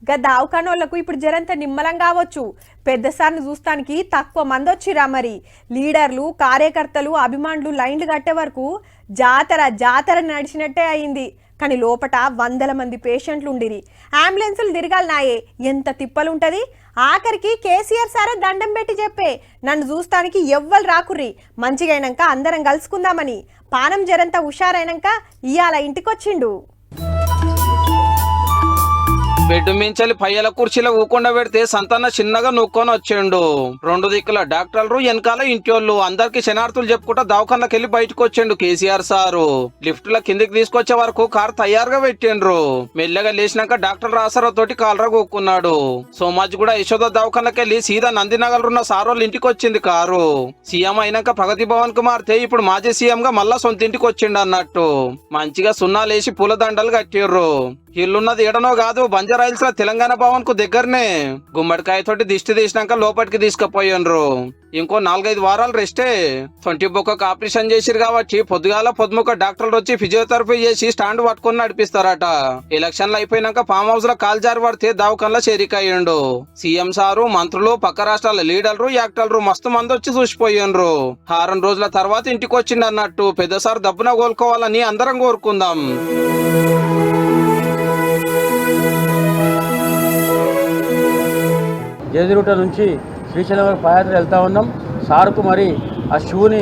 గా దావకానోళ్లకు ఇప్పుడు జరంత నిమ్మలం కావచ్చు. పెద్ద సార్ని చూస్తానికి తక్కువ మంది వచ్చిరా. మరి లీడర్లు, కార్యకర్తలు, అభిమానులు లైన్లు కట్టే వరకు జాతర జాతర నడిచినట్టే అయింది. కానీ లోపట వందల మంది పేషెంట్లు ఉండిరి. అంబులెన్సులు తిరగాలనాయే, ఎంత తిప్పలుంటది. ఆఖరికి కేసీఆర్ సారే దండం పెట్టి చెప్పే, నన్ను చూస్తానికి ఎవ్వరు రాకుర్రి, మంచిగైనాక అందరం కలుసుకుందామని. పానం జరంతా హుషారైనాక ఇయాల ఇంటికొచ్చిండు. బెడ్ మించాలి పయ్యల కుర్చీలో ఊకుండా పెడితే సంతాన చిన్నగా నొక్కొని వచ్చిండు. రెండు దిక్కుల డాక్టర్లు వెనకాల ఇంటోళ్ళు అందరికి శనార్థులు చెప్పుకుంటా దవాఖానకి వెళ్ళి బయటకు వచ్చిండు కేసీఆర్ సారు. లిఫ్ట్ లో కిందికి తీసుకొచ్చే వరకు కారు తయారుగా పెట్టిండ్రు. మెల్లగా లేచినాక డాక్టర్ రాసారావు తోటి కాలరా కూకున్నాడు. సోమాజ్ కూడా యశోద దవాఖానకి వెళ్ళి సీదా నందినగర్ ఉన్న సారోళ్ళ ఇంటికి వచ్చింది కారు. సీఎం అయినాక ప్రగతి భవన్ కు మారితే ఇప్పుడు మాజీ సీఎం గా మళ్ళా సొంత ఇంటికి వచ్చిండు అన్నట్టు. మంచిగా సున్నాలేసి పూలదండలు కట్టిర్రు. ఇల్లున్నది ఎడనో కాదు, బంజారాయిల్స్ లో తెలంగాణ భవన్ కు దగ్గరనే. గుమ్మడికాయ తోటి దిష్టి తీసినాక లోపలికి తీసుకుపోయిండ్రు. ఇంకో 4-5 వారాలు రెస్టే. 20 బొక్కకు ఆపరేషన్ చేసిరు కాబట్టి పొద్దుగాల పొద్దుముక డాక్టర్లు వచ్చి ఫిజియోథెరపీ చేసి స్టాండ్ పట్టుకుని నడిపిస్తారట. ఎలక్షన్లు అయిపోయినాక ఫామ్ హౌస్ లో కాల్ జారి పడితే దవాఖానలో చేరికయ్యిండు. సీఎం సారు, మంత్రులు, పక్క రాష్ట్రాల లీడర్లు, యాక్టర్లు మస్తు మంది వచ్చి చూసిపోయిండ్రు. 6 రోజుల తర్వాత ఇంటికి వచ్చిండు అన్నట్టు. పెద్దసారి దబ్బున కోలుకోవాలని అందరం కోరుకుందాం. జేదిరుట నుంచి శ్రీశైలం పాదయాత్ర వెళ్తా ఉన్నాం. సార్కు మరి ఆ షూని